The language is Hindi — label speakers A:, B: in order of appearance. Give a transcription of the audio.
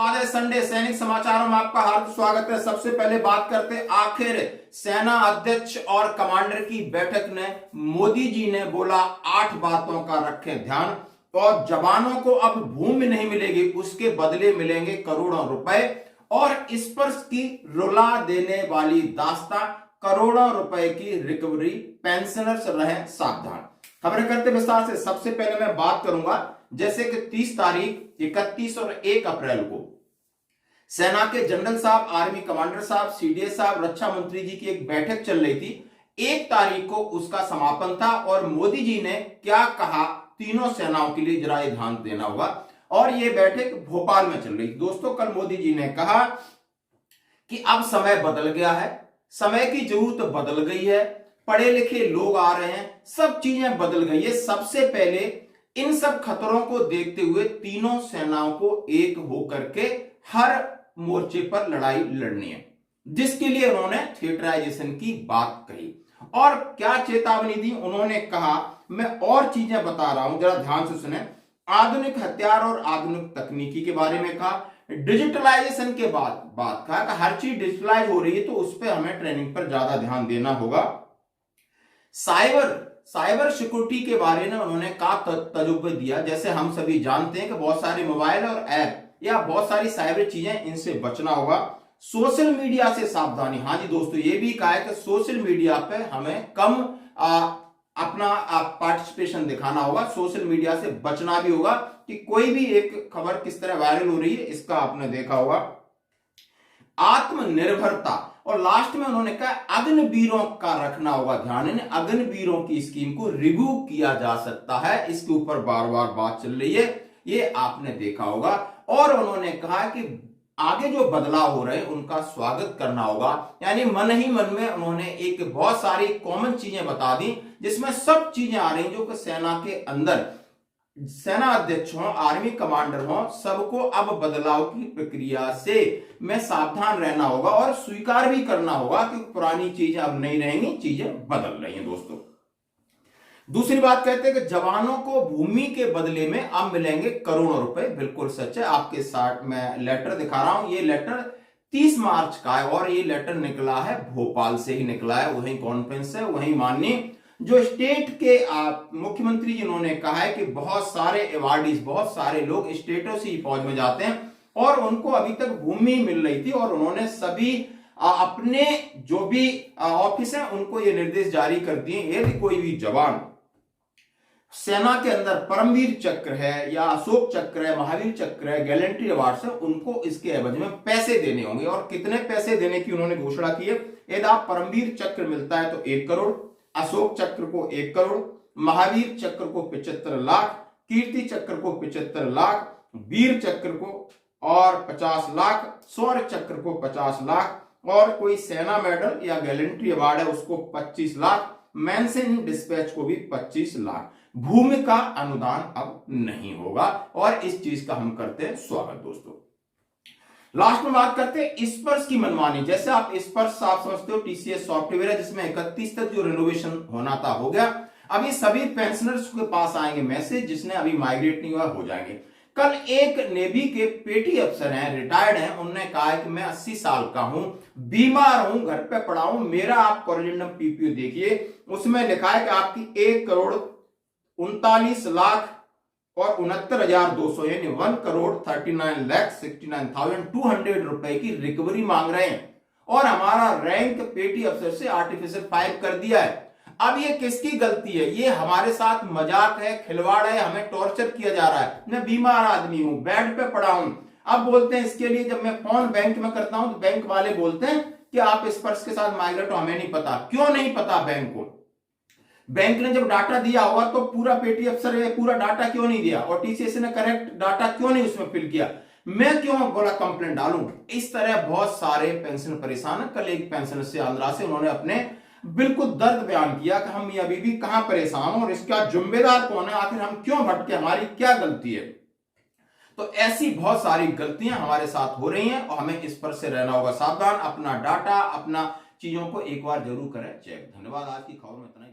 A: आज है संडे। सैनिक समाचारों में आपका हार्दिक स्वागत है। सबसे पहले बात करते हैं, आखिर सेना अध्यक्ष और कमांडर की बैठक ने मोदी जी ने बोला 8 बातों का रखें ध्यान, और जवानों को अब भूमि नहीं मिलेगी, उसके बदले मिलेंगे करोड़ों रुपए, और इस पर की रुला देने वाली दास्तां, करोड़ों रुपए की रिकवरी, पेंशनर्स रहे सावधान। खबरें करते विस्तार से। सबसे पहले मैं बात करूंगा जैसे कि 30 तारीख, 31 और 1 अप्रैल को सेना के जनरल साहब, आर्मी कमांडर साहब, सीडीएस साहब, रक्षा मंत्री जी की एक बैठक चल रही थी। 1 तारीख को उसका समापन था और मोदी जी ने क्या कहा, तीनों सेनाओं के लिए जरा ध्यान देना होगा। और यह बैठक भोपाल में चल रही थी। दोस्तों, कल मोदी जी ने कहा कि अब समय बदल गया है, समय की जरूरत बदल गई है, पढ़े लिखे लोग आ रहे हैं, सब चीजें बदल गई है। सबसे पहले इन सब खतरों को देखते हुए तीनों सेनाओं को एक होकर के हर मोर्चे पर लड़ाई लड़नी है, जिसके लिए उन्होंने थिएटराइजेशन की बात कही। और क्या चेतावनी दी उन्होंने कहा, मैं और चीजें बता रहा हूं, जरा ध्यान से सुने। आधुनिक हथियार और आधुनिक तकनीकी के बारे में कहा, डिजिटलाइजेशन के बाद बात कहा कि हर चीज डिजिटलाइज हो रही है तो उस पर हमें ट्रेनिंग पर ज्यादा ध्यान देना होगा। साइबर सिक्योरिटी के बारे में उन्होंने कहा, तजुर्बा दिया। जैसे हम सभी जानते हैं कि बहुत सारे मोबाइल और ऐप या बहुत सारी साइबर चीजें, इनसे बचना होगा। सोशल मीडिया से सावधानी। हाँ जी दोस्तों, ये भी कहा है कि सोशल मीडिया पे हमें कम अपना पार्टिसिपेशन दिखाना होगा, सोशल मीडिया से बचना भी होगा कि कोई भी एक खबर किस तरह वायरल हो रही है, इसका आपने देखा होगा। आत्मनिर्भरता, और लास्ट में उन्होंने कहा अग्निवीरों का रखना होगा ध्यान। अग्निवीरों की स्कीम को रिव्यू किया जा सकता है, इसके ऊपर बार बार बात चल रही है, ये आपने देखा होगा। और उन्होंने कहा कि आगे जो बदलाव हो रहे हैं उनका स्वागत करना होगा। यानी मन ही मन में उन्होंने एक बहुत सारी कॉमन चीजें बता दी, जिसमें सब चीजें आ रही जो कि सेना के अंदर सेना अध्यक्ष हो, आर्मी कमांडर हो, सबको अब बदलाव की प्रक्रिया से में सावधान रहना होगा और स्वीकार भी करना होगा कि पुरानी चीजें अब नहीं रहेंगी, चीजें बदल रही हैं। दोस्तों, दूसरी बात कहते हैं कि जवानों को भूमि के बदले में अब मिलेंगे करोड़ों रुपए। बिल्कुल सच है। आपके साथ मैं लेटर दिखा रहा हूं, ये लेटर 30 मार्च का है और ये लेटर निकला है भोपाल से ही निकला है। वही कॉन्फ्रेंस है, वही माननीय जो स्टेट के मुख्यमंत्री जिन्होंने कहा है कि बहुत सारे अवार्डीज, बहुत सारे लोग स्टेटों से ही फौज में जाते हैं और उनको अभी तक भूमि मिल रही थी, और उन्होंने सभी अपने जो भी ऑफिस हैं उनको ये निर्देश जारी कर दिए, यदि कोई भी जवान सेना के अंदर परमवीर चक्र है या अशोक चक्र है, महावीर चक्र है, गैलेंट्री अवार्ड है, उनको इसके एवज में पैसे देने होंगे। और कितने पैसे देने की उन्होंने घोषणा की है। यदि आप परमवीर चक्र मिलता है तो 1 करोड़, अशोक चक्र को 1 करोड़, महावीर चक्र को 75 लाख, कीर्ति चक्र को 75 लाख, वीर चक्र को और 50 लाख, शौर्य चक्र को 50 लाख, और कोई सेना मेडल या गैलेंट्री अवार्ड है उसको 25 लाख, मेंशन डिस्पैच को भी 25 लाख। भूमि का अनुदान अब नहीं होगा और इस चीज का हम करते हैं स्वागत। दोस्तों, लास्ट में बात करते हैं स्पर्श की मनमानी। जैसे आप स्पर्श आप समझते हो टीसीएस सॉफ्टवेयर है जिसमें 31 तक जो रिनोवेशन होना था हो गया। अभी सभी पेंशनर्स के पास आएंगे मैसेज, जिसने अभी माइग्रेट नहीं हुआ हो जाएंगे। कल एक नेवी के पेटी अफसर हैं, रिटायर्ड हैं, उन्होंने कहा है कि मैं 80 साल का हूं, बीमार हूं, घर पे पड़ा हूं, मेरा आप कॉरिजेंडम पीपीओ देखिए, उसमें लिखा है कि आपकी 1 करोड़ 39 लाख और 69,200 यानी 1 करोड़ 39,69,200 रुपए की रिकवरी मांग रहे हैं, और हमारा रैंक पेटी अफसर से आर्टिफिशियल 5 कर दिया है। अब ये किसकी गलती है? ये हमारे साथ मजाक है, खिलवाड़ है, हमें टॉर्चर किया जा रहा है। मैं बीमार आदमी हूं, बेड पे पड़ा हूं। अब बोलते हैं इसके लिए, जब मैं फोन बैंक में करता हूं तो बैंक वाले बोलते हैं कि आप स्पर्श के साथ माइग्रेट हो। हमें नहीं पता। क्यों नहीं पता बैंक को? बैंक ने जब डाटा दिया होगा तो पूरा पेटी अफसर है, पूरा डाटा क्यों नहीं दिया, और टीसीएस ने करेक्ट डाटा क्यों नहीं उसमें फिल किया? मैं क्यों बोला कंप्लेंट डालूं? इस तरह बहुत सारे पेंशन परेशान है। कल एक पेंशनर से आंध्रा से उन्होंने अपने बिल्कुल दर्द बयान किया कि हम अभी भी कहां परेशान हो और इसका जिम्मेदार कौन है, आखिर हम क्यों भटके, हमारी क्या गलती है। तो ऐसी बहुत सारी गलतियां हमारे साथ हो रही हैं और हमें इस पर से रहना होगा सावधान। अपना डाटा, अपना चीजों को एक बार जरूर करें चेक। धन्यवाद। आज की खबर में इतना।